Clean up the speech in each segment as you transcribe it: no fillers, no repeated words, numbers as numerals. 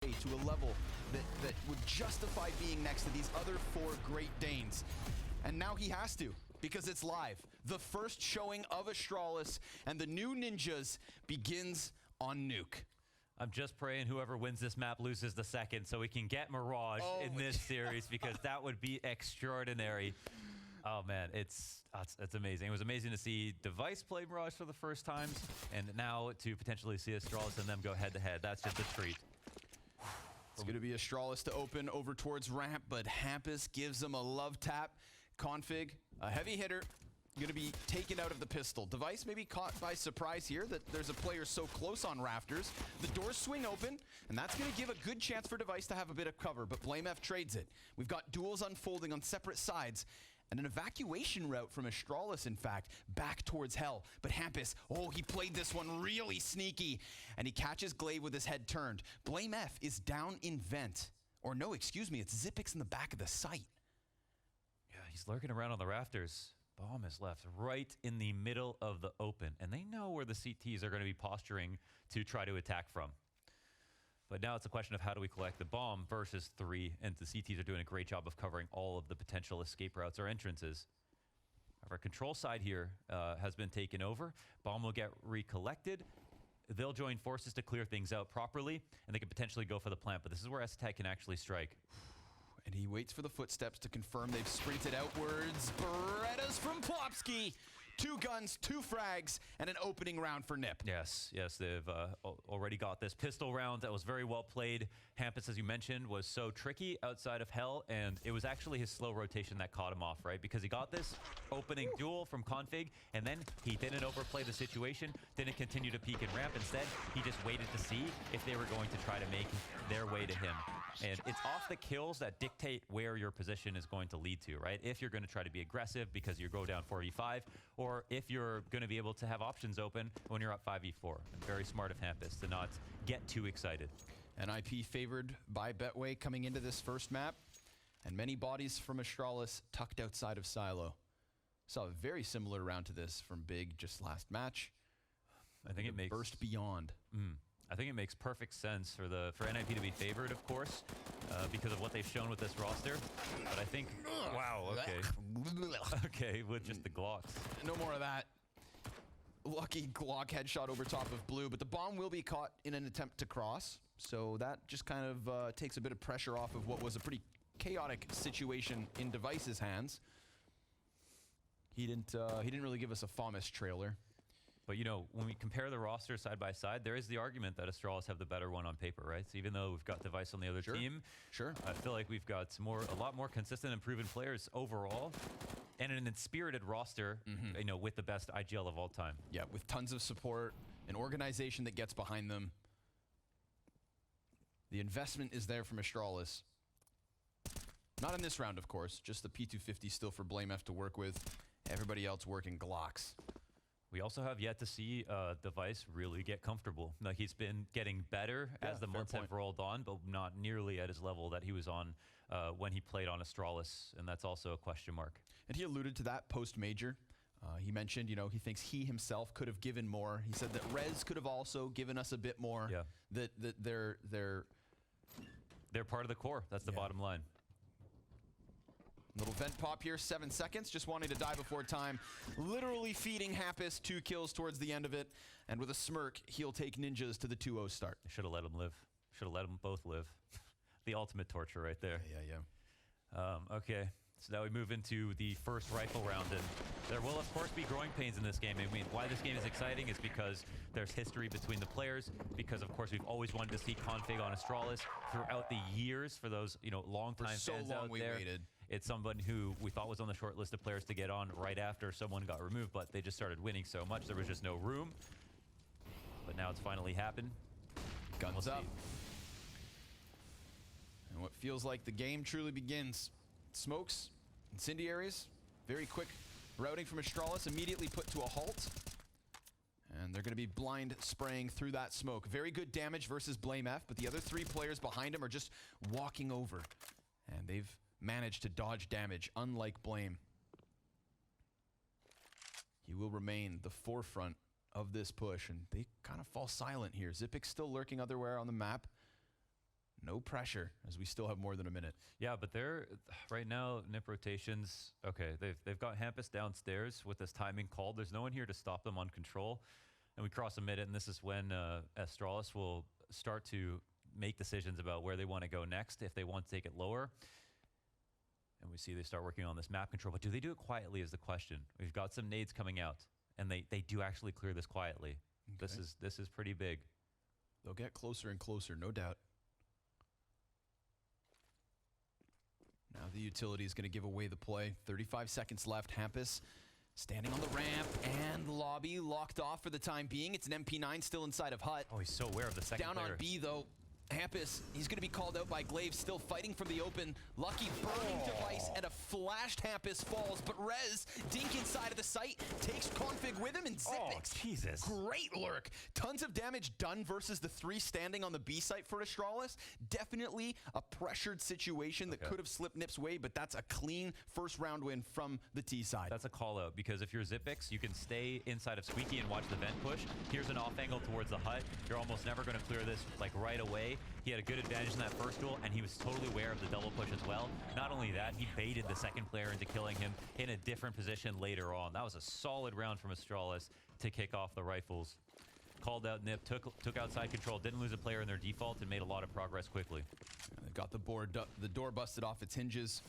to a level that would justify being next to these other four Great Danes. And now he has to, because it's live. The first showing of Astralis and the new Ninjas begins on Nuke. I'm just praying whoever wins this map loses the second so we can get Mirage in this series, because that would be extraordinary. Oh man, it's amazing. It was amazing to see Device play Mirage for the first time, and now to potentially see Astralis and them go head to head. That's just a treat. It's going to be Astralis to open over towards ramp, but Hampus gives him a love tap. Config, a heavy hitter, going to be taken out of the pistol. Device may be caught by surprise here that there's a player so close on rafters. The doors swing open, and that's going to give a good chance for Device to have a bit of cover, but BlameF trades it. We've got duels unfolding on separate sides, and an evacuation route from Astralis, in fact, back towards Hell. But Hampus, oh, he played this one really sneaky, and he catches Glaive with his head turned. BlameF is down in vent. Or no, excuse me, it's Zipix in the back of the site. Yeah, he's lurking around on the rafters. Bomb is left right in the middle of the open, and they know where the CTs are going to be posturing to try to attack from. But now it's a question of how do we collect the bomb versus 3, and the CTs are doing a great job of covering all of the potential escape routes or entrances. Our control side here has been taken over. Bomb will get recollected. They'll join forces to clear things out properly, and they could potentially go for the plant, but this is where STech can actually strike. And he waits for the footsteps to confirm they've sprinted outwards. Berettas from Plopsky. 2 guns, 2 frags, and an opening round for Nip. Yes, they've already got this pistol round that was very well played. Hampus, as you mentioned, was so tricky outside of Hell, and it was actually his slow rotation that caught him off, right? Because he got this opening duel from Config, and then he didn't overplay the situation, didn't continue to peek and ramp. Instead, he just waited to see if they were going to try to make their way to him. And it's off the kills that dictate where your position is going to lead to, right? If you're going to try to be aggressive because you go down 4v5, or if you're going to be able to have options open when you're up 5v4. Very smart of Hampus to not get too excited. NIP favored by Betway coming into this first map, and many bodies from Astralis tucked outside of Silo. Saw a very similar round to this from Big just last match. I think it makes burst beyond. I think it makes perfect sense for NIP to be favored, of course, because of what they've shown with this roster. But I think, wow, okay. Okay, with just the Glocks. No more of that. Lucky Glock headshot over top of Blue, but the bomb will be caught in an attempt to cross. So that just kind of takes a bit of pressure off of what was a pretty chaotic situation in Device's hands. He didn't really give us a FAMAS trailer. But, you know, when we compare the roster side by side, there is the argument that Astralis have the better one on paper, right? So even though we've got Device on the other team, I feel like we've got a lot more consistent and proven players overall, and an inspirited roster, you know, with the best IGL of all time. Yeah, with tons of support, an organization that gets behind them. The investment is there from Astralis. Not in this round, of course. Just the P250 still for BlameF to work with. Everybody else working Glocks. We also have yet to see Device really get comfortable. Like, he's been getting better as the months have rolled on, but not nearly at his level that he was on when he played on Astralis, and that's also a question mark. And he alluded to that post-major. He mentioned, you know, he thinks he himself could have given more. He said that Rez could have also given us a bit more. Yeah. That they're part of the core. That's the bottom line. Little vent pop here, 7 seconds, just wanting to die before time. Literally feeding Hampus 2 kills towards the end of it. And with a smirk, he'll take Ninjas to the 2-0 start. Should have let him live. Should have let them both live. The ultimate torture right there. Yeah. Okay, so now we move into the first rifle round. And there will, of course, be growing pains in this game. I mean, why this game is exciting is because there's history between the players. Because, of course, we've always wanted to see Config on Astralis throughout the years for those, you know, long-time fans out there. For so long we waited. It's someone who we thought was on the short list of players to get on right after someone got removed, but they just started winning so much there was just no room. But now it's finally happened. Guns up. And what feels like the game truly begins. Smokes, incendiaries, very quick routing from Astralis, immediately put to a halt. And they're going to be blind spraying through that smoke. Very good damage versus BlameF, but the other 3 players behind him are just walking over. And they've managed to dodge damage, unlike Blame. He will remain the forefront of this push, and they kind of fall silent here. Zipix still lurking otherwhere on the map. no pressure as we still have more than a minute. Yeah, but they're right now NIP rotations. Okay, they've got Hampus downstairs with this timing called. There's no one here to stop them on control, and we cross a minute, and this is when Astralis will start to make decisions about where they want to go next, if they want to take it lower. And we see they start working on this map control, but do they do it quietly is the question. We've got some nades coming out, and they do actually clear this quietly. Okay. This is pretty big. They'll get closer and closer, no doubt. Now the utility is going to give away the play. 35 seconds left. Hampus standing on the ramp, and lobby locked off for the time being. It's an MP9 still inside of Hut. Oh, he's so aware of the second Down player. on B, though. Hampus, he's going to be called out by Glaive, still fighting from the open. Lucky burning device, and a flashed Hampus falls, but Rez, Dink inside of the site, takes Config with him, and Zipix. Oh, Jesus. Great lurk. Tons of damage done versus the 3 standing on the B site for Astralis. Definitely a pressured situation that could have slipped Nip's way, but that's a clean first round win from the T side. That's a call out, because if you're Zipix, you can stay inside of Squeaky and watch the vent push. Here's an off angle towards the Hut. You're almost never going to clear this like right away. He had a good advantage in that first duel, and he was totally aware of the double push as well. Not only that, he baited the second player into killing him in a different position later on. That was a solid round from Astralis to kick off the rifles. Called out Nip, took outside control, didn't lose a player in their default, and made a lot of progress quickly. They've got the door busted off its hinges.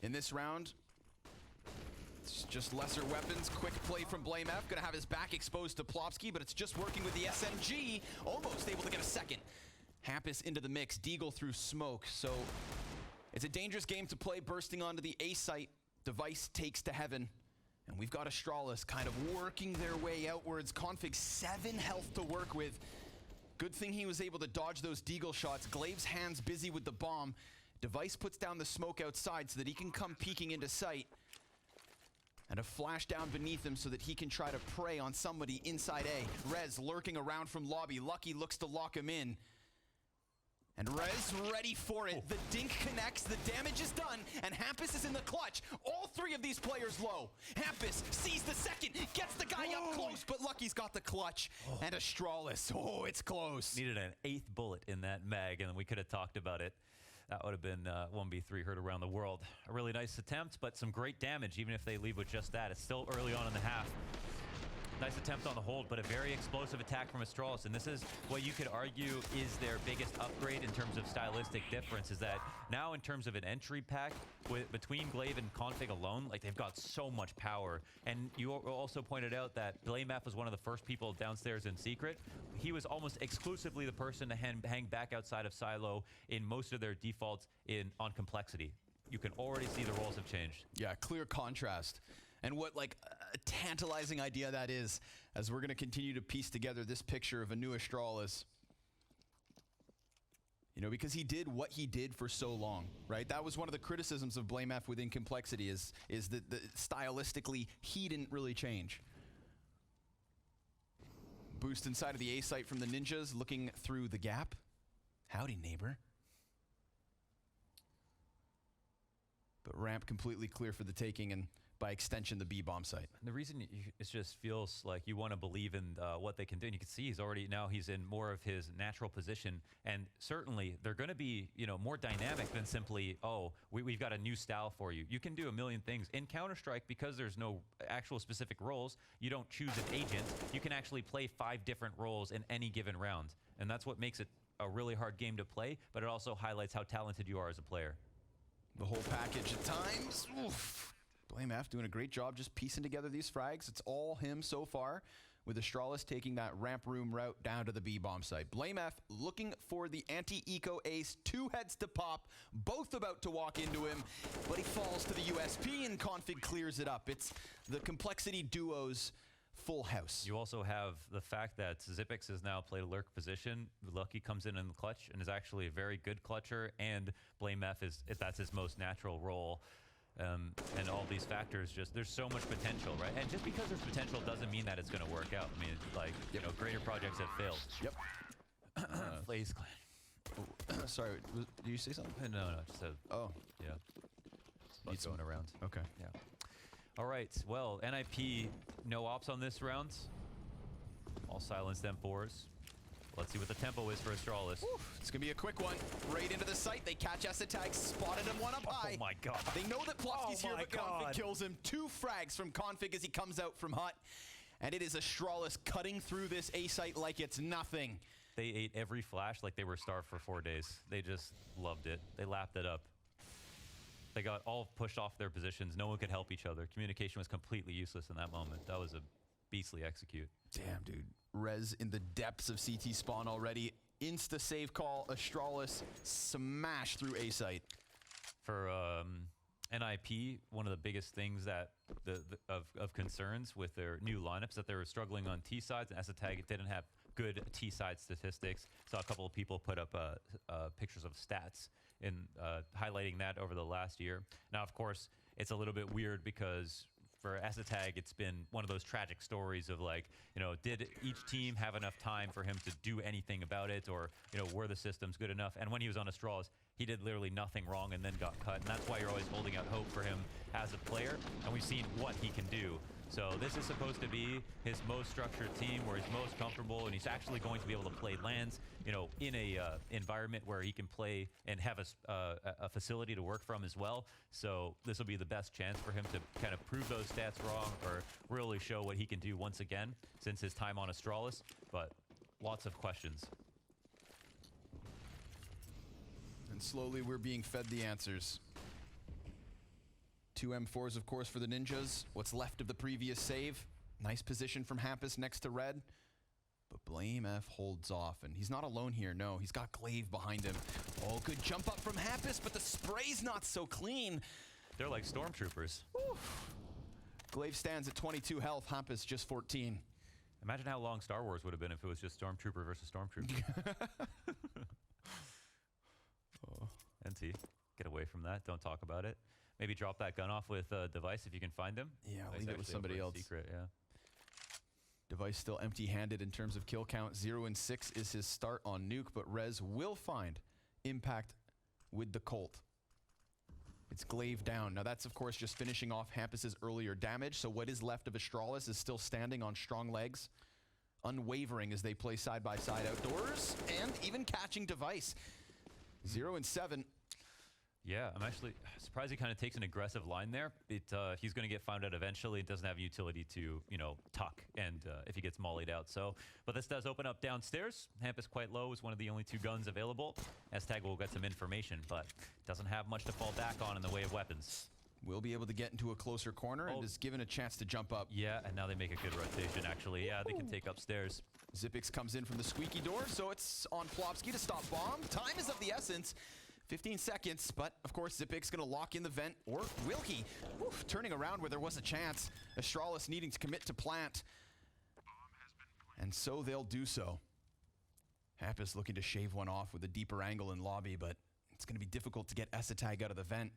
In this round, it's just lesser weapons. Quick play from Blame F. Gonna have his back exposed to Plopsky, but it's just working with the SMG. Almost able to get a second. Hampus into the mix. Deagle through smoke. So it's a dangerous game to play. Bursting onto the A site. Device takes to heaven. And we've got Astralis kind of working their way outwards. Config 7 health to work with. Good thing he was able to dodge those Deagle shots. Glaive's hands busy with the bomb. Device puts down the smoke outside so that he can come peeking into sight. And a flash down beneath him so that he can try to prey on somebody inside A. Rez lurking around from lobby. Lucky looks to lock him in. And Rez ready for it. The dink connects, the damage is done, and Hampus is in the clutch. All 3 of these players low. Hampus sees the second, gets the guy up close, but Lucky's got the clutch. And Astralis, it's close. Needed an 8th bullet in that mag, and we could have talked about it. That would have been 1v3 heard around the world. A really nice attempt, but some great damage, even if they leave with just that. It's still early on in the half. Nice attempt on the hold, but a very explosive attack from Astralis. And this is what you could argue is their biggest upgrade in terms of stylistic difference, is that now in terms of an entry pack, between Glaive and Config alone, like they've got so much power. And you also pointed out that BlameF was one of the first people downstairs in secret. He was almost exclusively the person to hang back outside of Silo in most of their defaults on complexity. You can already see the roles have changed. Yeah, clear contrast. And what like a tantalizing idea that is, as we're going to continue to piece together this picture of a new Astralis. You know, because he did what he did for so long, right? That was one of the criticisms of Blame F within complexity is that stylistically he didn't really change. Boost inside of the A site from the ninjas, looking through the gap. Howdy, neighbor. But ramp completely clear for the taking, and by extension, the B bomb site. The reason it just feels like you want to believe in what they can do, and you can see he's in more of his natural position, and certainly they're going to be more dynamic than simply, oh, we've got a new style for you. You can do a million things in Counter-Strike because there's no actual specific roles. You don't choose an agent. You can actually play 5 different roles in any given round, and that's what makes it a really hard game to play. But it also highlights how talented you are as a player. The whole package at times. Oof. Blame F doing a great job just piecing together these frags. It's all him so far, with Astralis taking that ramp room route down to the B bomb site. Blame F looking for the anti-eco ace. 2 heads to pop, both about to walk into him, but he falls to the USP and Config clears it up. It's the complexity duo's full house. You also have the fact that Zipix has now played a lurk position. Lucky comes in the clutch and is actually a very good clutcher, and Blame F that's his most natural role. And all these factors, there's so much potential, right? And just because there's potential doesn't mean that it's going to work out. I mean, like, greater projects have failed. Yep. FaZe Clan. Oh, sorry, did you say something? No, just said. Oh. Yeah. It's going around. Okay. Yeah. All right. Well, NIP, no ops on this round. All silenced M4s. Let's see what the tempo is for Astralis. It's going to be a quick one. Right into the site. They catch Tag, spotted him one up high. Oh my god. They know that Plofsky's here, my but Config God. kills him. 2 frags from Config as he comes out from Hut. And it is Astralis cutting through this A site like it's nothing. They ate every flash like they were starved for 4 days. They just loved it. They lapped it up. They got all pushed off their positions. No one could help each other. Communication was completely useless in that moment. That was a beastly execute. Damn, dude. Rez in the depths of CT spawn already. Insta save call. Astralis smash through A site. For NIP, one of the biggest things that of concerns with their new lineups that they were struggling on T sides, and Tag didn't have good T side statistics. Saw a couple of people put up pictures of stats in highlighting that over the last year. Now, of course, it's a little bit weird because for Tag, it's been one of those tragic stories of like, you know, did each team have enough time for him to do anything about it, or, you know, were the systems good enough? And when he was on Astralis, he did literally nothing wrong and then got cut. And that's why you're always holding out hope for him as a player. And we've seen what he can do. So this is supposed to be his most structured team where he's most comfortable, and he's actually going to be able to play lands, you know, in a environment where he can play and have a facility to work from as well. So this will be the best chance for him to kind of prove those stats wrong, or really show what he can do once again since his time on Astralis. But lots of questions. And slowly we're being fed the answers. 2 M4s, of course, for the Ninjas. What's left of the previous save. Nice position from Hampus next to Red. But Blame F holds off, and he's not alone here, no. He's got Glaive behind him. Oh, good jump up from Hampus, but the spray's not so clean. They're like stormtroopers. Glaive stands at 22 health, Hampus just 14. Imagine how long Star Wars would have been if it was just Stormtrooper versus Stormtrooper. NT, get away from that. Don't talk about it. Maybe drop that gun off with Device if you can find him. Yeah, Device leave it with actually somebody over else. Secret, yeah. Device still empty-handed in terms of kill count. 0 and 6 is his start on Nuke, but Rez will find impact with the Colt. It's Glaive down. Now that's, of course, just finishing off Hampus's earlier damage, so what is left of Astralis is still standing on strong legs, unwavering as they play side-by-side outdoors, and even catching Device. 0 and 7. Yeah, I'm actually surprised he kind of takes an aggressive line there. He's going to get found out eventually. It doesn't have utility to, you know, tuck and if he gets mollied out. So, but this does open up downstairs. Hampus quite low is one of the only 2 guns available. Tag will get some information, but doesn't have much to fall back on in the way of weapons. Will be able to get into a closer corner and is given a chance to jump up. Yeah, and now they make a good rotation, actually. Yeah, they can take upstairs. Zippix comes in from the squeaky door, so it's on Plofsky to stop bomb. Time is of the essence. 15 seconds, but of course Zippix gonna lock in the vent, or will he? Oof, turning around where there was a chance. Astralis needing to commit to plant. And so they'll do so. Hampus looking to shave one off with a deeper angle in lobby, but it's gonna be difficult to get Tag out of the vent.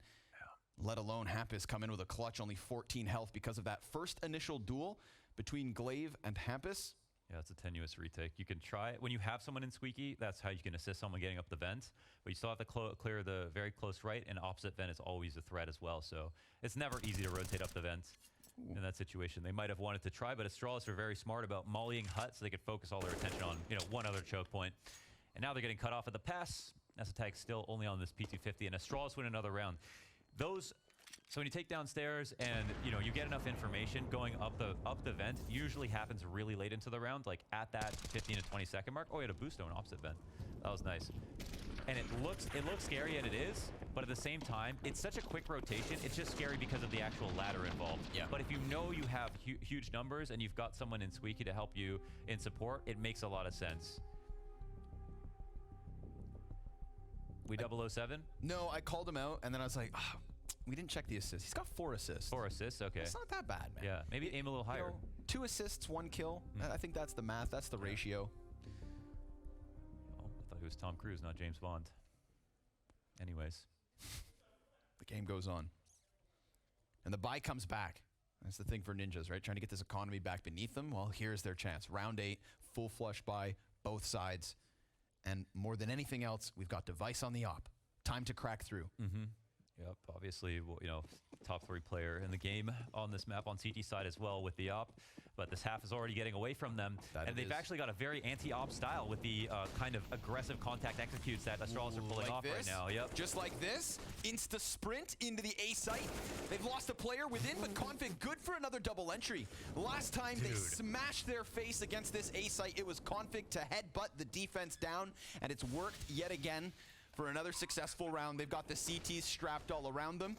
Let alone Hampus come in with a clutch, only 14 health because of that first initial duel between Glaive and Hampus. Yeah, it's a tenuous retake. You can try it. When you have someone in squeaky, that's how you can assist someone getting up the vent. But you still have to clear the very close right, and opposite vent is always a threat as well. So it's never easy to rotate up the vent in that situation. They might have wanted to try, but Astralis are very smart about mollying Hut so they could focus all their attention on, you know, one other choke point. And now they're getting cut off at the pass. Tag still only on this P250, and Astralis win another round. So when you take downstairs and, you know, you get enough information, going up the vent usually happens really late into the round, like at that 15 to 20 second mark. Oh, he had a boost on opposite vent. That was nice. And it looks scary, and it is, but at the same time, it's such a quick rotation. It's just scary because of the actual ladder involved. Yeah. But if you know you have huge numbers and you've got someone in squeaky to help you in support, it makes a lot of sense. We 007? No, I called him out, and then I was like, we didn't check the assists. He's got 4 assists. 4 assists, okay. It's not that bad, man. Yeah, maybe aim a little higher. You know, 2 assists, 1 kill. I think that's the math. That's the ratio. Oh, I thought he was Tom Cruise, not James Bond. Anyways. The game goes on. And the buy comes back. That's the thing for Ninjas, right? Trying to get this economy back beneath them. Well, here's their chance. Round 8, full flush buy, both sides. And more than anything else, we've got Device on the op. Time to crack through. Yep, obviously, well, you know, top 3 player in the game on this map on CT side as well with the op. but this half is already getting away from them. And they've actually got a very anti-op style with the kind of aggressive contact executes that Astralis are pulling off right now. Yep. Just like this, insta sprint into the A site. They've lost a player within, but Config good for another double entry. Last time they smashed their face against this A site, it was Config to headbutt the defense down, and it's worked yet again for another successful round. They've got the CTs strapped all around them.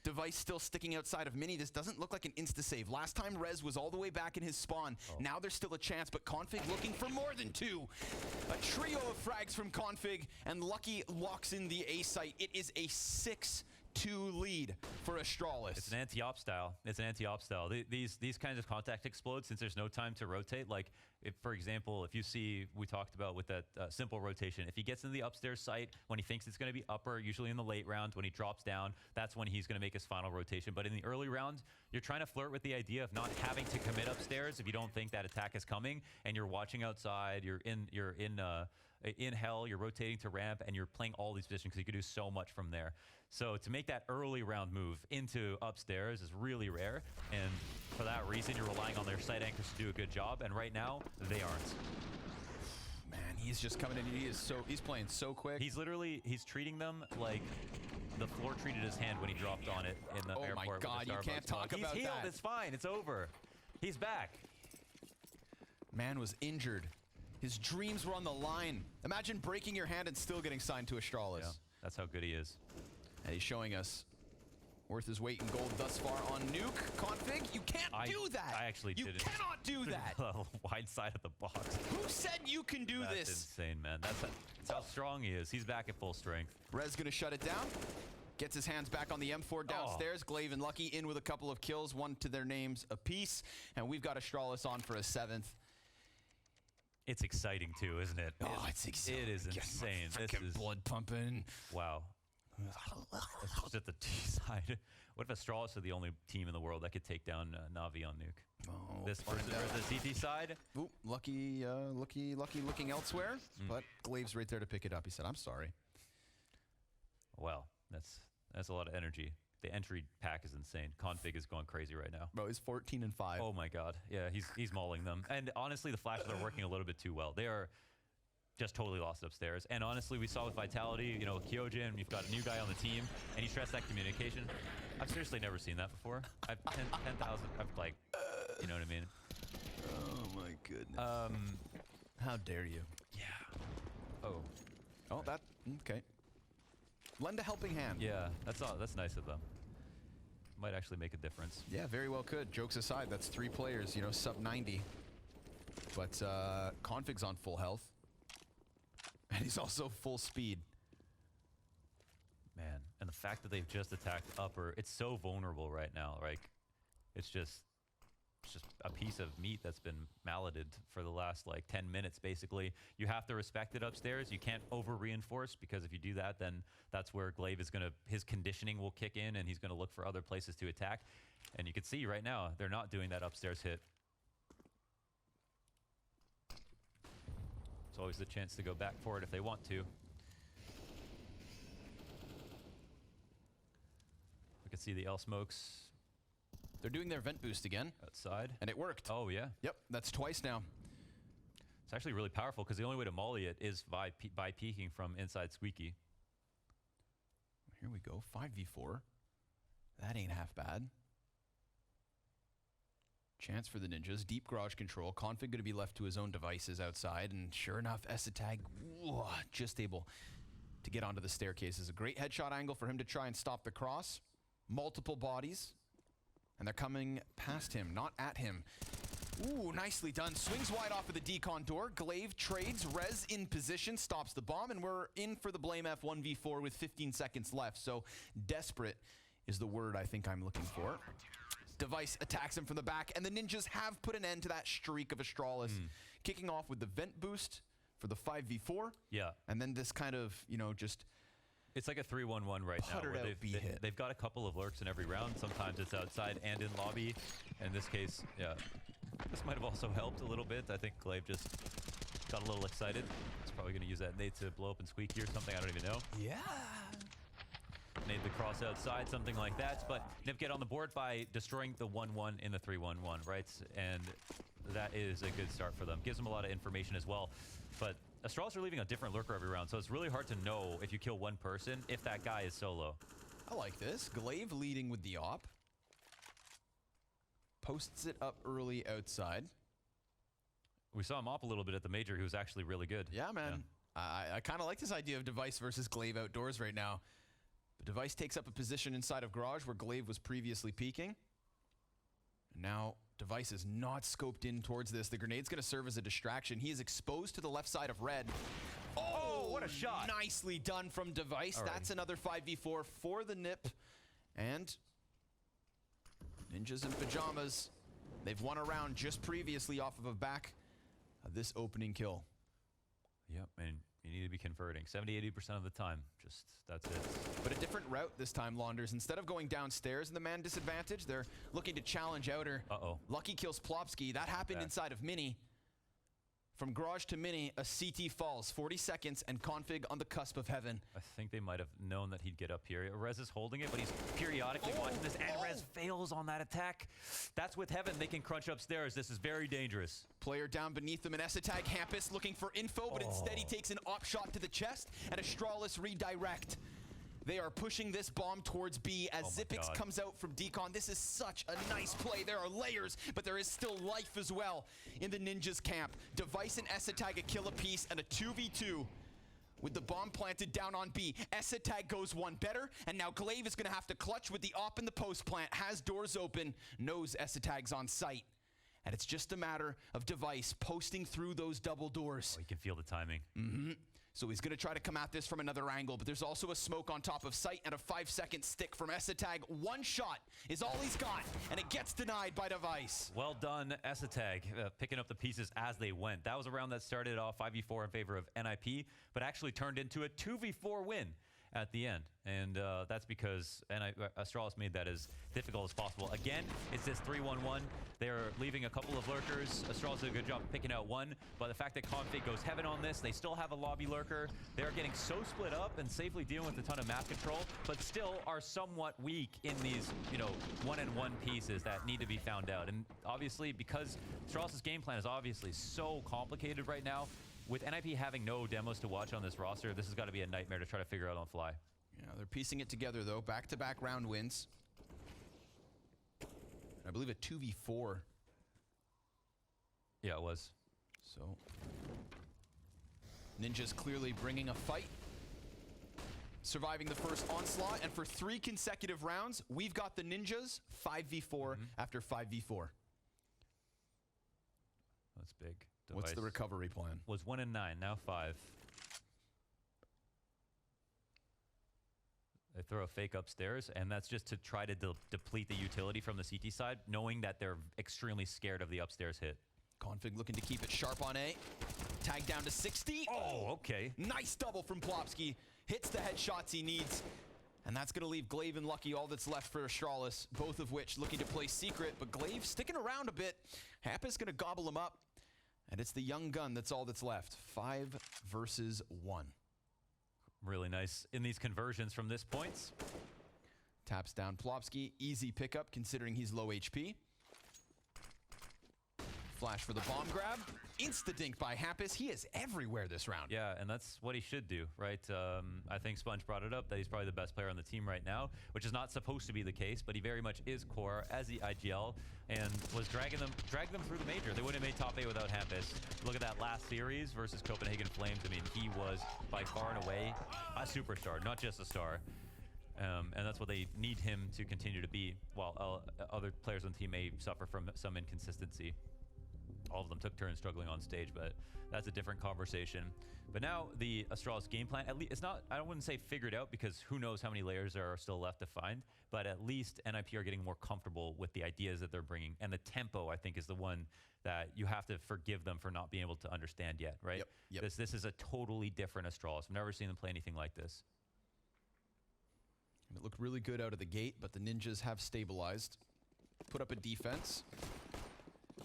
Device still sticking outside of Mini. This doesn't look like an insta-save. Last time Rez was all the way back in his spawn. Now there's still a chance, but Config looking for more than two. A trio of frags from Config, and Lucky locks in the A site. It is a 6-2 lead for Astralis. It's an anti-op style. It's an anti-op style. These kinds of contact explode since there's no time to rotate. Like, if, for example, if you see, we talked about with that simple rotation, if he gets in the upstairs site when he thinks it's going to be upper, usually in the late round, when he drops down, that's when he's going to make his final rotation. But in the early round, you're trying to flirt with the idea of not having to commit upstairs if you don't think that attack is coming, and you're watching outside, you're in hell, you're rotating to ramp, and you're playing all these positions because you can do so much from there. So to make that early round move into upstairs is really rare, and for that reason, you're relying on their site anchors to do a good job, and right now, they aren't. Man, he's just coming in. He's playing so quick. He's treating them like the floor treated his hand when he dropped on it in the airport. Oh my God, you can't talk about that. He's healed, it's fine, it's over. He's back. Man was injured. His dreams were on the line. Imagine breaking your hand and still getting signed to Astralis. Yeah, that's how good he is. And he's showing us worth his weight in gold thus far on Nuke. Config, you can't do that. I actually didn't. You cannot do that. Wide side of the box. Who said you can do this? That's insane, man. That's how strong he is. He's back at full strength. Rez gonna shut it down. Gets his hands back on the M4 downstairs. Glaive and Lucky in with a couple of kills, one to their names apiece. And we've got Astralis on for a 7th. It's exciting too, isn't it? Oh, it's exciting. It is insane. This is blood pumping. Wow. It's just the T side. What if Astralis are the only team in the world that could take down Na'Vi on Nuke? Oh, this versus the CT side? Ooh, Lucky looking elsewhere, but Glaive's right there to pick it up. He said, "I'm sorry." Well, that's a lot of energy. The entry pack is insane. Config is going crazy right now. Bro, he's 14 and 5. Oh my God. Yeah, he's mauling them. And honestly, the flashes are working a little bit too well. They are just totally lost upstairs. And honestly, we saw with Vitality, you know, Kyojin, you've got a new guy on the team, and he stressed that communication. I've seriously never seen that before. I've 10,000, I've like, you know what I mean? Oh my goodness. How dare you? Yeah. Oh, that, okay. Lend a helping hand. Yeah, that's nice of them. Might actually make a difference. Yeah, very well could. Jokes aside, that's 3 players, you know, sub 90. But Config's on full health. And he's also full speed. Man, and the fact that they've just attacked upper, it's so vulnerable right now. Like, it's just a piece of meat that's been malleted for the last like 10 minutes, basically. You have to respect it upstairs. You can't over-reinforce, because if you do that, then that's where Glaive is his conditioning will kick in, and he's gonna look for other places to attack. And you can see right now, they're not doing that upstairs hit. It's always the chance to go back for it if they want to. We can see the L smokes. They're doing their vent boost again. Outside. And it worked. Oh, yeah. Yep, that's twice now. It's actually really powerful, because the only way to molly it is by peeking from inside Squeaky. Here we go, 5v4. That ain't half bad. Chance for the ninjas. Deep garage control. Config gonna be left to his own devices outside, and sure enough, Esatag just able to get onto the staircases. A great headshot angle for him to try and stop the cross. Multiple bodies. And they're coming past him, not at him. Ooh, nicely done. Swings wide off of the decon door. Glaive trades. Rez in position, stops the bomb, and we're in for the Blame F 1v4 with 15 seconds left. So desperate is the word I think I'm looking for. Device attacks him from the back, and the ninjas have put an end to that streak of Astralis. Kicking off with the vent boost for the 5v4. Yeah. And then this kind of, you know, just... It's like a 3-1-1 right now, where they've got a couple of lurks in every round. Sometimes it's outside and in lobby. In this case, yeah, this might have also helped a little bit. I think Glaive just got a little excited. He's probably going to use that nade to blow up and Squeaky or something. I don't even know. Yeah. Made the cross outside, something like that. But Nip get on the board by destroying the 1-1 in the 3-1-1, right? And that is a good start for them. Gives them a lot of information as well. But Astralis are leaving a different lurker every round, so it's really hard to know if you kill one person if that guy is solo. I like this. Glaive leading with the op. Posts it up early outside. We saw him op a little bit at the major. He was actually really good. Yeah, man. Yeah. I kind of like this idea of Device versus Glaive outdoors right now. The Device takes up a position inside of Garage where Glaive was previously peeking. And now Device is not scoped in towards this. The grenade's going to serve as a distraction. He is exposed to the left side of red. Oh, what a shot. Nicely done from Device. All right. That's another 5v4 for the Nip. And Ninjas in pajamas. They've won a round just previously off of a back of this opening kill. Yep, and you need to be converting 70-80% of the time. Just, that's it. But a different route this time, Launders. Instead of going downstairs in the man disadvantage, they're looking to challenge outer. Uh-oh. Lucky kills Plopsky. That happened inside of Mini. From Garage to Mini, a CT falls. 40 seconds and Config on the cusp of heaven. I think they might have known that he'd get up here. Rez is holding it, but he's periodically watching this, and Rez fails on that attack. That's with Heaven. They can crunch upstairs. This is very dangerous. Player down beneath them, an Essetag Hampus looking for info, but instead he takes an op shot to the chest and Astralis redirect. They are pushing this bomb towards B as Zipix comes out from Decon. This is such a nice play. There are layers, but there is still life as well in the Ninjas camp. Device and Essetag a kill apiece and a 2v2 with the bomb planted down on B. Essetag goes one better, and now Glaive is going to have to clutch with the op in the post plant. Has doors open, knows Essetag's on site. And it's just a matter of Device posting through those double doors. Oh, you can feel the timing. So he's going to try to come at this from another angle, but there's also a smoke on top of sight and a 5-second stick from Essetag. One shot is all he's got, and it gets denied by Device. Well done, Essetag, picking up the pieces as they went. That was a round that started off 5v4 in favor of NIP, but actually turned into a 2v4 win at the end. And that's because Astralis made that as difficult as possible. Again, it's this 3-1-1. They're leaving a couple of lurkers. Astralis did a good job picking out one, but the fact that Config goes Heaven on this, they still have a lobby lurker. They're getting so split up and safely dealing with a ton of map control, but still are somewhat weak in these, one-and-one pieces that need to be found out. And obviously, because Astralis' game plan is obviously so complicated right now, with NIP having no demos to watch on this roster, this has got to be a nightmare to try to figure out on the fly. Yeah, they're piecing it together, though. Back-to-back round wins. I believe a 2v4. Yeah, it was. So, Ninjas clearly bringing a fight. Surviving the first onslaught, and for 3 consecutive rounds, we've got the Ninjas 5v4 after 5v4. That's big. What's the recovery plan? Was 1-9, now 5. They throw a fake upstairs, and that's just to try to deplete the utility from the CT side, knowing that they're extremely scared of the upstairs hit. Config looking to keep it sharp on A. Tag down to 60. Oh, okay. Nice double from Plopsky. Hits the headshots he needs. And that's going to leave Glaive and Lucky all that's left for Astralis, both of which looking to play secret, but Glaive sticking around a bit. Hampa's going to gobble him up. And it's the young gun that's all that's left. 5 versus 1. Really nice in these conversions from this point. Taps down Plopsky. Easy pickup considering he's low HP. Flash for the bomb grab. Insta-dink by Hampus. He is everywhere this round. Yeah, and that's what he should do, right? I think Sponge brought it up that he's probably the best player on the team right now, which is not supposed to be the case, but he very much is core as the IGL and was dragging them through the major. They wouldn't have made top 8 without Hampus. Look at that last series versus Copenhagen Flames. I mean, he was by far and away a superstar, not just a star. And that's what they need him to continue to be, while other players on the team may suffer from some inconsistency. All of them took turns struggling on stage, but that's a different conversation. But now the Astralis game plan, at least it's not, I wouldn't say figured out, because who knows how many layers are still left to find, but at least NIP are getting more comfortable with the ideas that they're bringing. And the tempo, I think, is the one that you have to forgive them for not being able to understand yet, right? Yep. This is a totally different Astralis. I've never seen them play anything like this. It looked really good out of the gate, but the Ninjas have stabilized. Put up a defense.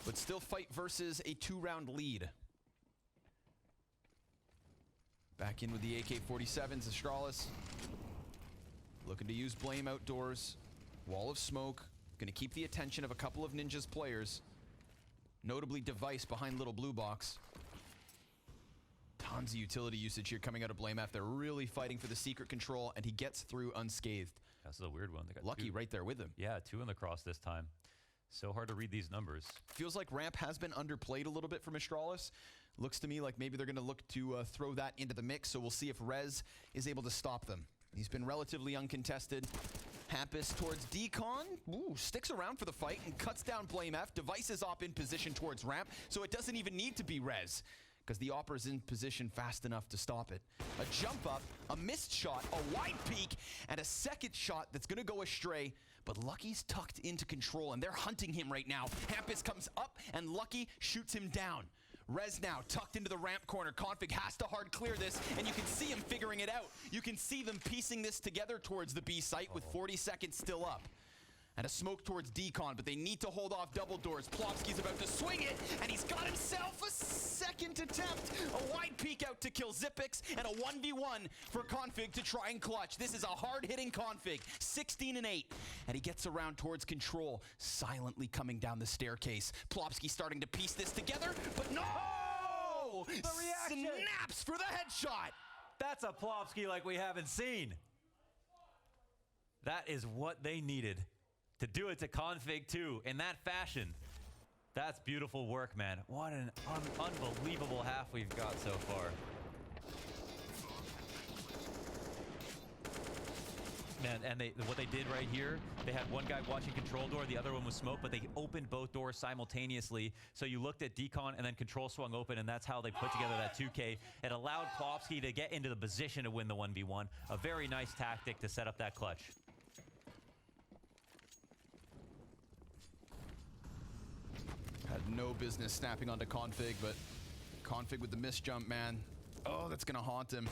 But still fight versus a 2-round lead. Back in with the AK-47s, Astralis. Looking to use Blame outdoors. Wall of smoke. Going to keep the attention of a couple of Ninja's players. Notably Device behind little blue box. Tons of utility usage here coming out of Blame F. They're really fighting for the secret control, and he gets through unscathed. That's a weird one. They got Lucky two. right there with him. Yeah, 2 in the cross this time. So hard to read these numbers. Feels like ramp has been underplayed a little bit from Astralis. Looks to me like maybe they're going to look to throw that into the mix, so we'll see if Rez is able to stop them. He's been relatively uncontested. Hampus towards Decon. Ooh, sticks around for the fight and cuts down Blame F. Device is up in position towards ramp, so it doesn't even need to be Rez, because the Opera is in position fast enough to stop it. A jump up, a missed shot, a wide peek, and a second shot that's going to go astray. But Lucky's tucked into control, and they're hunting him right now. Hampus comes up, and Lucky shoots him down. Rez now tucked into the ramp corner. Config has to hard clear this, and you can see him figuring it out. You can see them piecing this together towards the B site with 40 seconds still up. And a smoke towards Decon, but they need to hold off double doors. Plopsky's about to swing it, and he's got himself a second attempt. A wide peek out to kill Zipix, and a 1v1 for Config to try and clutch. This is a hard-hitting Config, 16-8. And he gets around towards control, silently coming down the staircase. Plopsky starting to piece this together, but no! The reaction! Snaps for the headshot! That's a Plopsky like we haven't seen. That is what they needed. To do it to Config too, in that fashion. That's beautiful work, man. What an unbelievable half we've got so far. Man, and what they did right here, they had one guy watching control door, the other one was smoke, but they opened both doors simultaneously. So you looked at Decon and then control swung open, and that's how they put together that 2K. It allowed Plopsky to get into the position to win the 1v1. A very nice tactic to set up that clutch. Had no business snapping onto Config, but Config with the misjump, man. Oh, that's going to haunt him.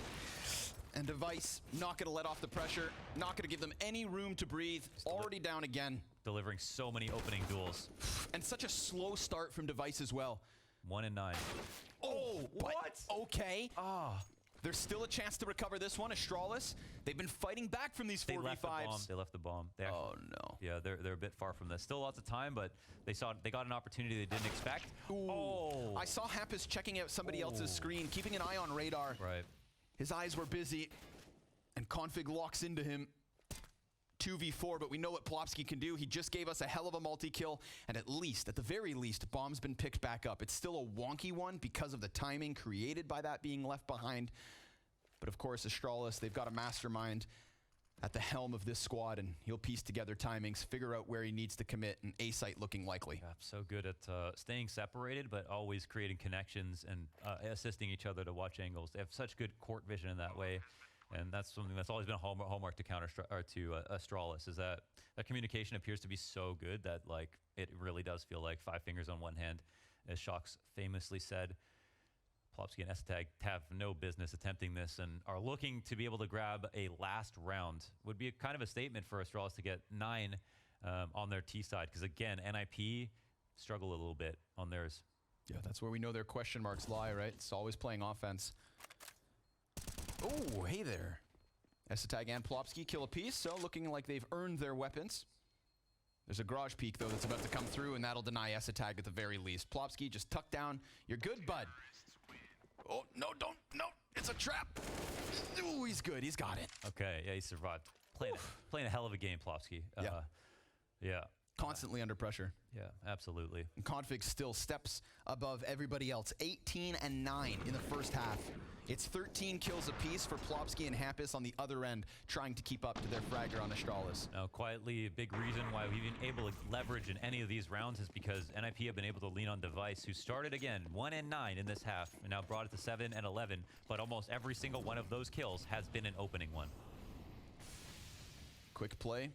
And Device, not going to let off the pressure, not going to give them any room to breathe. Already down again. Delivering so many opening duels. And such a slow start from Device as well. 1 and 9. Oh, what? Okay. There's still a chance to recover this one. Astralis, they've been fighting back from these 4v5s. They left the bomb. They actually, oh, no. Yeah, they're a bit far from this. Still lots of time, but they got an opportunity they didn't expect. Ooh. Oh. I saw Hampus checking out somebody else's screen, keeping an eye on radar. Right. His eyes were busy, and Config locks into him. 2v4, but we know what Plopsky can do. He just gave us a hell of a multi-kill, and at the very least, bomb's been picked back up. It's still a wonky one because of the timing created by that being left behind. But of course, Astralis, they've got a mastermind at the helm of this squad, and he'll piece together timings, figure out where he needs to commit, and A site looking likely. Yeah, so good at staying separated, but always creating connections and assisting each other to watch angles. They have such good court vision in that way. And that's something that's always been a hallmark to Astralis, is that communication appears to be so good that like it really does feel like 5 fingers on one hand, as Shox famously said. Plopsky and Esatag have no business attempting this and are looking to be able to grab a last round. Would be kind of a statement for Astralis to get 9 on their T side, because again, NIP struggle a little bit on theirs. Yeah, that's where we know their question marks lie, right? It's always playing offense. Oh, hey there. Esatag and Plopsky kill a piece, so looking like they've earned their weapons. There's a garage peek, though, that's about to come through, and that'll deny Esatag at the very least. Plopsky, just tuck down. You're good, bud. Oh, no, don't. No, it's a trap. Ooh, he's good. He's got it. Okay, yeah, he survived. Playing a hell of a game, Plopsky. Yeah. Constantly under pressure. Yeah, absolutely. And Config still steps above everybody else. 18 and 9 in the first half. It's 13 kills apiece for Plopsky and Hampus on the other end, trying to keep up to their fragger on Astralis. Now, quietly, a big reason why we've been able to leverage in any of these rounds is because NIP have been able to lean on Device, who started again 1 and 9 in this half, and now brought it to 7 and 11. But almost every single one of those kills has been an opening one. Quick play.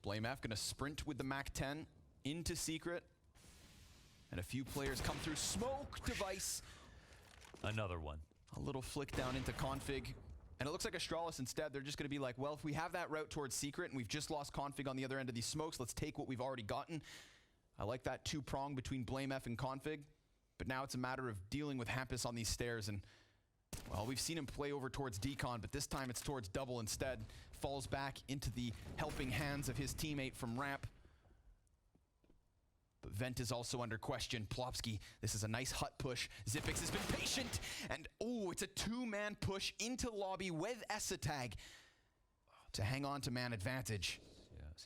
Blame F gonna sprint with the MAC-10 into Secret. And a few players come through. Smoke Device. Another one. A little flick down into Config. And it looks like Astralis instead, they're just going to be like, well, if we have that route towards Secret and we've just lost Config on the other end of these smokes, let's take what we've already gotten. I like that 2-prong between Blame F and Config. But now it's a matter of dealing with Hampus on these stairs. And Well, we've seen him play over towards Decon, but this time it's towards double instead. Falls back into the helping hands of his teammate from ramp. But Vent is also under question. Plopsky, this is a nice hut push. Xyp9x has been patient, and oh, it's a two-man push into lobby with Esatag to hang on to man advantage.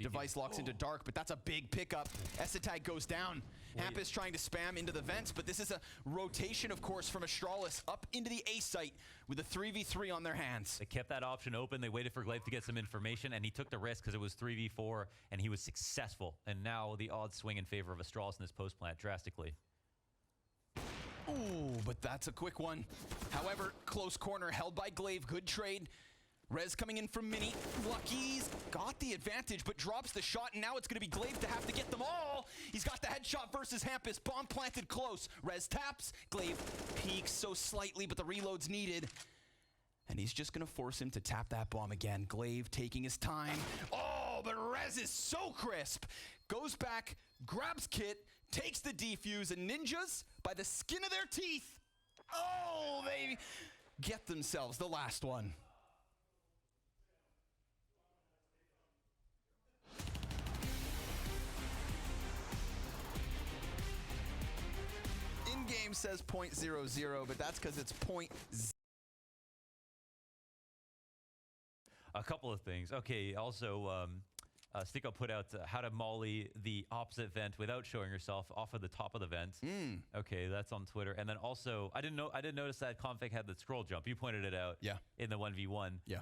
Device locks into dark, but that's a big pickup. Esatag goes down. Hamp is trying to spam into the vents, but this is a rotation, of course, from Astralis up into the A site with a 3v3 on their hands. They kept that option open. They waited for Glaive to get some information, and he took the risk because it was 3v4, and he was successful. And now the odds swing in favor of Astralis in this post plant drastically. Ooh, but that's a quick one. However, close corner held by Glaive. Good trade. Rez coming in from Mini. Lucky's got the advantage, but drops the shot, and now it's going to be Glaive to have to get them all. He's got the headshot versus Hampus. Bomb planted close. Rez taps. Glaive peeks so slightly, but the reload's needed. And he's just going to force him to tap that bomb again. Glaive taking his time. Oh, but Rez is so crisp. Goes back, grabs Kit, takes the defuse, and Ninjas, by the skin of their teeth, oh, they get themselves the last one. In-game says 0.00, but that's because it's A couple of things. Okay, also, Sticko put out how to molly the opposite vent without showing yourself off of the top of the vent. Okay, that's on Twitter. And then also, I didn't notice that config had the scroll jump. You pointed it out. Yeah. In the 1v1. Yeah.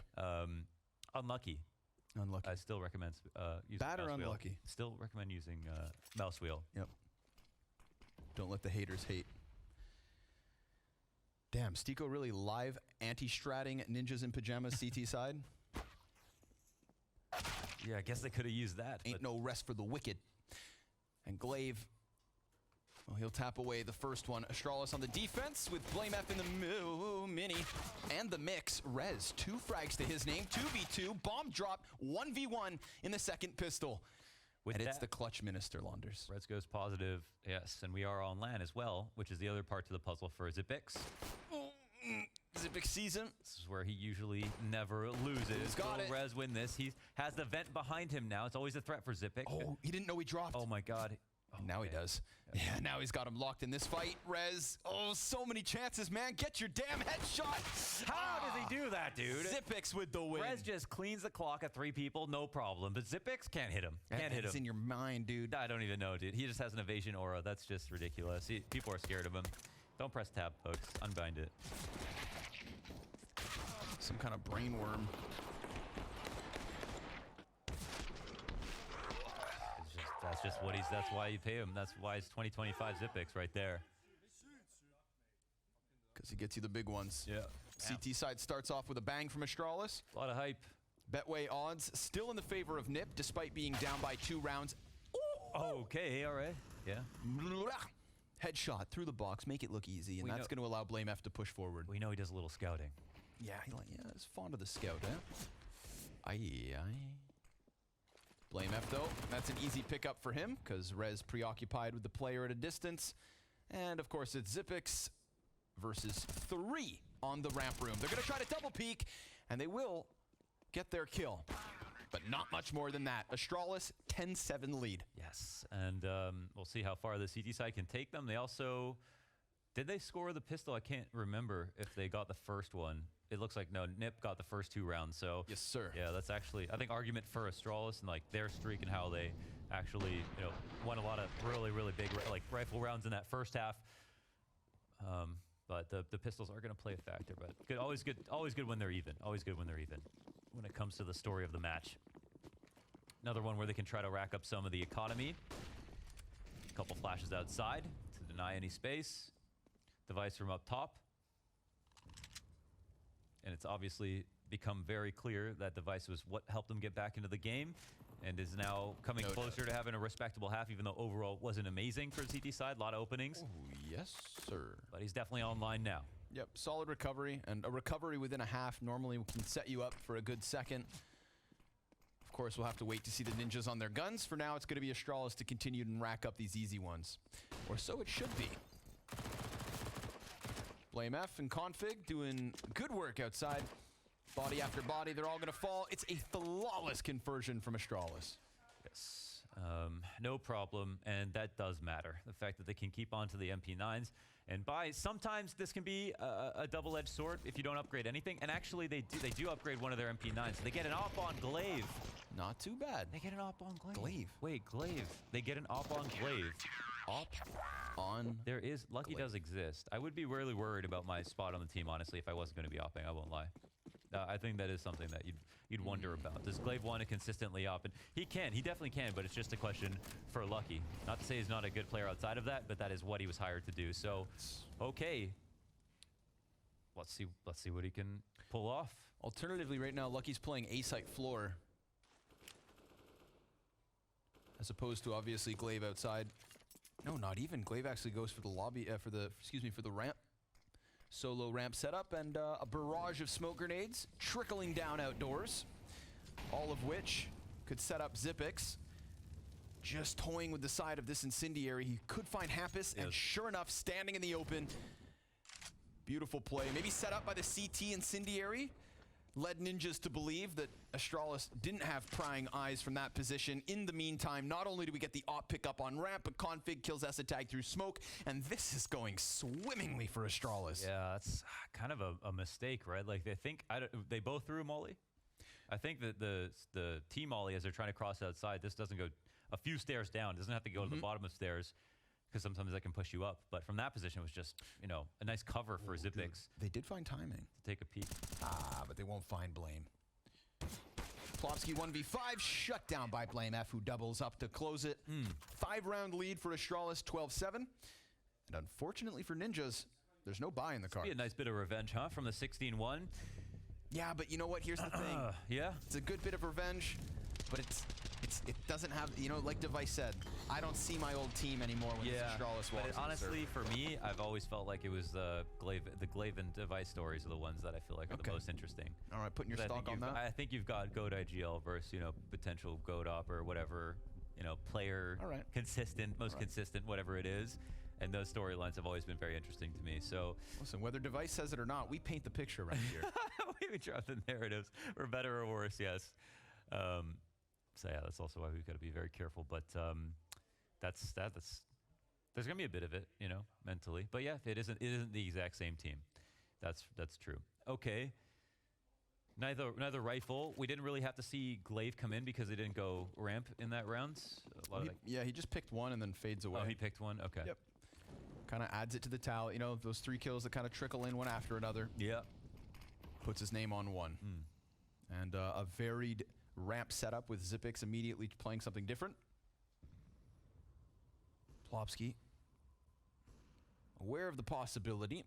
Unlucky. Unlucky. I still recommend using Bad or mouse wheel. unlucky? Still recommend using mouse wheel. Yep. Don't let the haters hate. Damn, Sticko really live anti-stratting ninjas in pajamas CT side? Yeah, I guess they could have used that. Ain't no rest for the wicked. And Glaive, well, he'll tap away the first one. Astralis on the defense with Blame F in the mini. And the mix. Rez, 2 frags to his name. 2v2, bomb drop, 1v1 in the second pistol. And it's the clutch minister, Launders. Reds goes positive, yes, and we are on LAN as well, which is the other part to the puzzle for Xyp9x. Xyp9x season. This is where he usually never loses. He's got it. Rez win this. He has the vent behind him now. It's always a threat for Xyp9x. Oh, he didn't know he dropped. Oh my god. Oh, now he does. Yeah, now he's got him locked in this fight. Rez, oh, so many chances, man. Get your damn headshot. How does he do that, dude? Xyp9x with the win. Rez just cleans the clock at 3 people, no problem. But Xyp9x can't hit him. Can't hit him. It's in your mind, dude. I don't even know, dude. He just has an evasion aura. That's just ridiculous. People are scared of him. Don't press tab, folks. Unbind it. Some kind of brain worm. That's just what he's. That's why you pay him. That's why it's 2025 Xyp9x right there. Because he gets you the big ones. Yeah. CT side starts off with a bang from Astralis. A lot of hype. Betway odds still in the favor of Nip, despite being down by 2 rounds. Oh, okay, all right. Yeah. Headshot through the box, make it look easy, and that's going to allow Blame F to push forward. We know he does a little scouting. Yeah, he's fond of the scout, eh? Aye. Blame F, though. That's an easy pickup for him, because Rez preoccupied with the player at a distance. And, of course, it's Xyp9x versus 3 on the ramp room. They're going to try to double peek, and they will get their kill. But not much more than that. Astralis, 10-7 lead. Yes, and we'll see how far the CT side can take them. They also... Did they score the pistol? I can't remember if they got the first one. It looks like, no, Nip got the first 2 rounds, so... Yes, sir. Yeah, that's actually, I think, argument for Astralis and, like, their streak and how they actually, you know, won a lot of really, really big, like, rifle rounds in that first half. But the pistols are going to play a factor, but good, always good when they're even. Always good when they're even when it comes to the story of the match. Another one where they can try to rack up some of the economy. A couple flashes outside to deny any space. Device from up top. And it's obviously become very clear that Device was what helped them get back into the game and is now coming closer to having a respectable half, even though overall it wasn't amazing for the CT side. A lot of openings. Oh, yes, sir. But he's definitely online now. Yep, solid recovery, and a recovery within a half normally can set you up for a good second. Of course, we'll have to wait to see the ninjas on their guns. For now, it's going to be Astralis to continue and rack up these easy ones. Or so it should be. Blame F and Config doing good work outside. Body after body, they're all going to fall. It's a flawless conversion from Astralis. Yes, no problem, and that does matter. The fact that they can keep on to the MP9s and buy. Sometimes this can be a double-edged sword if you don't upgrade anything. And actually, they do upgrade one of their MP9s. They get an op on Glaive. Not too bad. They get an op on Glaive. Glaive. Wait, Glaive. They get an op on Glaive. Op on. There is Lucky Glaive. does exist. I would be really worried about my spot on the team, honestly, if I wasn't going to be opping. I won't lie. I think that is something that you'd wonder about. Does Glaive want to consistently op? And he can. He definitely can, but it's just a question for Lucky. Not to say he's not a good player outside of that, but that is what he was hired to do. So, okay. Let's see what he can pull off. Alternatively, right now, Lucky's playing A-site floor. As opposed to, obviously, Glaive outside. No, not even. Glaive actually goes for the lobby, for the ramp. Solo ramp setup and a barrage of smoke grenades trickling down outdoors. All of which could set up Zipix. Just toying with the side of this incendiary. He could find Hampus, and sure enough, standing in the open. Beautiful play. Maybe set up by the CT incendiary. Led Ninjas to believe that Astralis didn't have prying eyes from that position. In the meantime, not only do we get the op pickup on ramp, but Config kills Esatag through smoke, and this is going swimmingly for Astralis. Yeah, that's kind of a mistake, right? Like they think they both threw a molly. I think that the T molly, as they're trying to cross outside, this doesn't go a few stairs down. It doesn't have to go to the bottom of stairs, because sometimes that can push you up. But from that position, it was just, you know, a nice cover for Zipix. Dude, they did find timing. To take a peek. But they won't find Blame. Plopsky 1v5, shut down by Blame F, who doubles up to close it. 5-round lead for Astralis, 12-7. And unfortunately for Ninjas, there's no buy in the card. Be a nice bit of revenge, huh, from the 16-1. Yeah, but you know what? Here's the thing. Yeah? It's a good bit of revenge, but it doesn't have, you know, like Device said, I don't see my old team anymore when this Astralis walks. But honestly, for me, I've always felt like it was the Glaive and Device stories are the ones that I feel like are the most interesting. All right, putting your stock on that. I think you've got GOAT IGL versus, you know, potential GOAT op or whatever, you know, player consistent, most consistent, whatever it is. And those storylines have always been very interesting to me. So listen, whether Device says it or not, we paint the picture right here. we drop the narratives, for better or worse, yes. So yeah, that's also why we've got to be very careful. But that's there's gonna be a bit of it, you know, mentally. But yeah, it isn't the exact same team. That's true. Okay. Neither rifle. We didn't really have to see Glaive come in because they didn't go ramp in that round. He just picked one and then fades away. Oh, he picked one. Okay. Yep. Kind of adds it to the tally. You know, those 3 kills that kind of trickle in one after another. Yeah. Puts his name on one. And a varied ramp setup with Zipix immediately playing something different. Plopsky, aware of the possibility.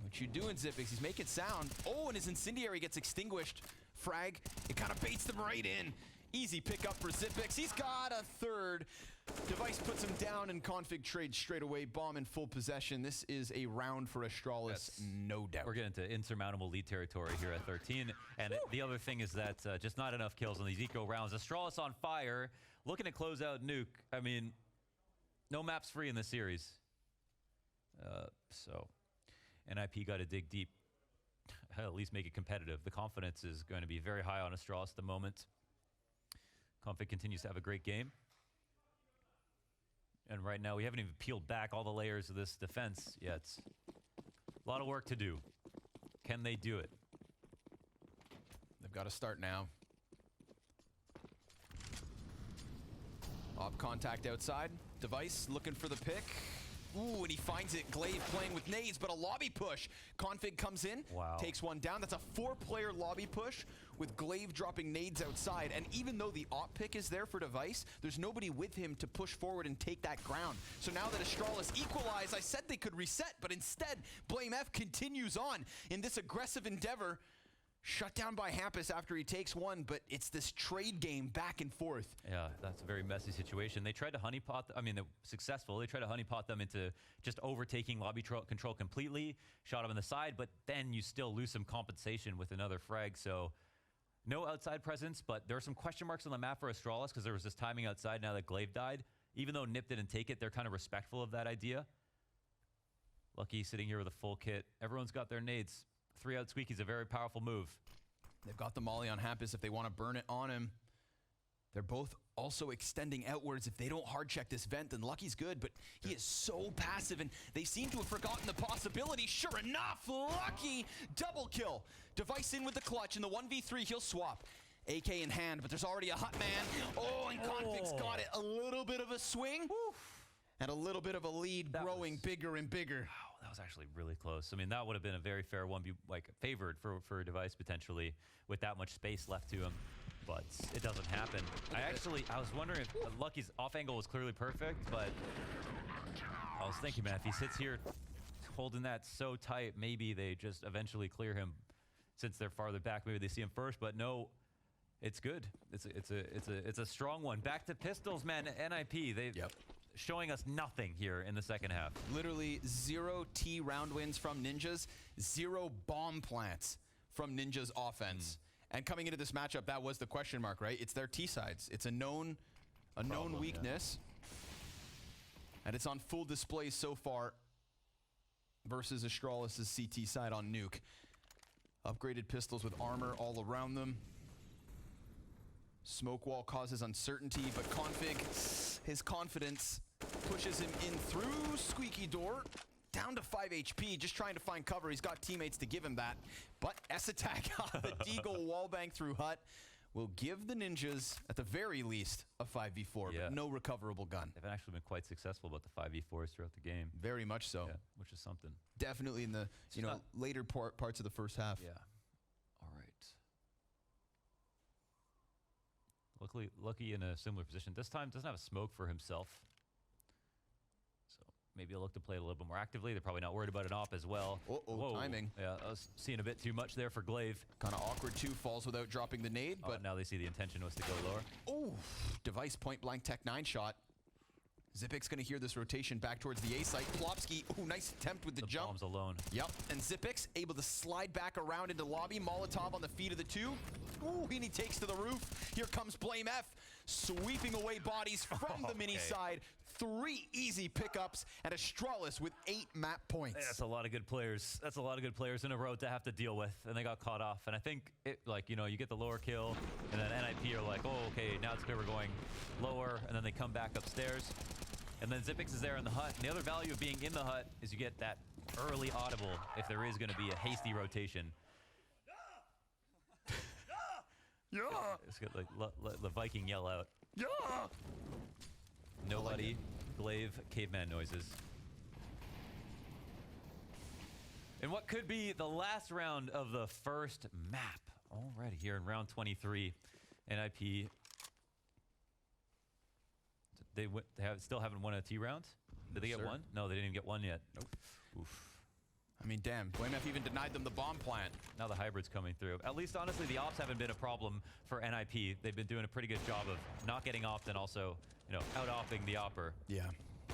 What you doing, Zipix? He's making sound. Oh, and his incendiary gets extinguished. Frag, it kind of baits them right in. Easy pickup for Zipix. He's got a third. Device puts him down, and Config trades straight away. Bomb in full possession. This is a round for Astralis, no doubt. We're getting into insurmountable lead territory here at 13. And the other thing is that just not enough kills on these eco rounds. Astralis on fire, looking to close out Nuke. I mean, no maps free in this series. So NIP got to dig deep. At least make it competitive. The confidence is going to be very high on Astralis at the moment. Config continues to have a great game. And right now, we haven't even peeled back all the layers of this defense yet. A lot of work to do. Can they do it? They've got to start now. Op contact outside. Device looking for the pick. Ooh, and he finds it. Glaive playing with nades, but a lobby push. Config comes in, takes one down. That's a 4-player lobby push with Glaive dropping nades outside. And even though the op pick is there for Device, there's nobody with him to push forward and take that ground. So now that Astralis equalized, I said they could reset, but instead, Blame F continues on in this aggressive endeavor. Shut down by Hampus after he takes one, but it's this trade game back and forth. Yeah, that's a very messy situation. They tried to honeypot, they're successful. They tried to honeypot them into just overtaking lobby control completely, shot them in the side, but then you still lose some compensation with another frag. So no outside presence, but there are some question marks on the map for Astralis because there was this timing outside now that Glaive died. Even though Nip didn't take it, they're kind of respectful of that idea. Lucky sitting here with a full kit. Everyone's got their nades. 3-out Squeaky's a very powerful move. They've got the molly on Hampus if they want to burn it on him. They're both also extending outwards. If they don't hard check this vent, then Lucky's good, but he is so passive, and they seem to have forgotten the possibility. Sure enough, Lucky double kill. Device in with the clutch, and the 1v3, he'll swap. AK in hand, but there's already a hut man. Oh, and Config's got it. A little bit of a swing, and a little bit of a lead growing bigger and bigger. Wow, that was actually really close. I mean, that would have been a very fair one, like favored for a Device potentially with that much space left to him. But it doesn't happen. I was wondering if Lucky's off angle was clearly perfect, but I was thinking, man, if he sits here holding that so tight, maybe they just eventually clear him since they're farther back. Maybe they see him first, but no, it's good. It's a strong one. Back to pistols, man. NIP, they showing us nothing here in the second half. Literally 0 T round wins from Ninjas, 0 bomb plants from Ninjas offense. And coming into this matchup, that was the question mark, right? It's their T sides. It's a known weakness. Yeah. And it's on full display so far versus Astralis' CT side on Nuke. Upgraded pistols with armor all around them. Smoke wall causes uncertainty, but Config, his confidence pushes him in through Squeaky door. Down to 5 HP, just trying to find cover. He's got teammates to give him that. But S-Attack, the Deagle wallbang through hut, will give the Ninjas, at the very least, a 5v4, but no recoverable gun. They've actually been quite successful about the 5v4s throughout the game. Very much so. Yeah, which is something. Definitely in the later parts of the first half. Yeah. All right. Lucky in a similar position. This time doesn't have a smoke for himself. Maybe he'll look to play a little bit more actively. They're probably not worried about an op as well. Whoa, timing. Yeah, I was seeing a bit too much there for Glaive. Kind of awkward too, falls without dropping the nade, but now they see the intention was to go lower. Oh, Device point blank Tech 9 shot. Zipik's gonna hear this rotation back towards the A site. Plopsky, nice attempt with the jump. Bombs alone. Yep, and Zipix able to slide back around into lobby. Molotov on the feet of the two. Ooh, and he takes to the roof. Here comes Blame F, sweeping away bodies from the mini side. 3 easy pickups, and Astralis with 8 map points. Yeah, that's a lot of good players. That's a lot of good players in a row to have to deal with, and they got caught off. And I think, you get the lower kill, and then NIP are like, oh, okay, now it's clear we're going lower, and then they come back upstairs. And then Zipix is there in the hut. And the other value of being in the hut is you get that early audible if there is going to be a hasty rotation. Yeah! It's got the Viking yell out. Yeah! Nobody. Glaive caveman noises. And what could be the last round of the first map. Already here in round 23. NIP. They still haven't won a T round? Did they get one? No, they didn't even get one yet. Nope. Oof. I mean, damn. Blame F even denied them the bomb plant. Now the hybrid's coming through. At least, honestly, the ops haven't been a problem for NIP. They've been doing a pretty good job of not getting opt and also, out-opping the opper. Yeah.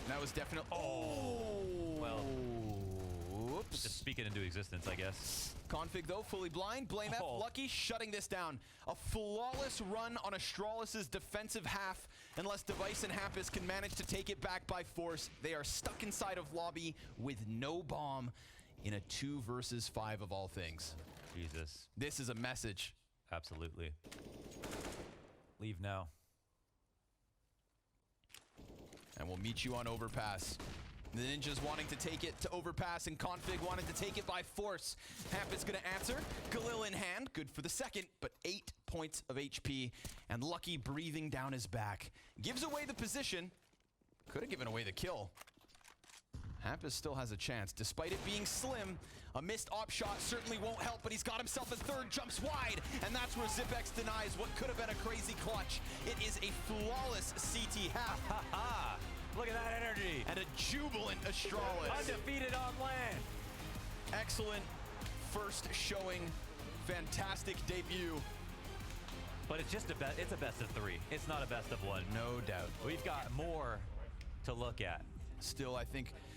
That was definitely... Oh! Well... Whoops. Just speak it into existence, I guess. Config, though, fully blind. Blame F, Lucky, shutting this down. A flawless run on Astralis' defensive half. Unless Device and Hampus can manage to take it back by force, they are stuck inside of lobby with no bomb in a 2 versus 5 of all things. Jesus. This is a message. Absolutely. Leave now. And we'll meet you on overpass. The Ninjas wanting to take it to overpass, and Config wanting to take it by force. Hampus gonna answer. Galil in hand, good for the second, but 8 points of HP. And Lucky breathing down his back. Gives away the position. Could have given away the kill. Hampus still has a chance, despite it being slim. A missed op shot certainly won't help, but he's got himself a third, jumps wide, and that's where Zipex denies what could have been a crazy clutch. It is a flawless CT half. Look at that energy. And a jubilant Astralis. Undefeated on land. Excellent first showing. Fantastic debut. But it's just it's a best of 3. It's not a best of 1. No doubt. We've got more to look at. Still, I think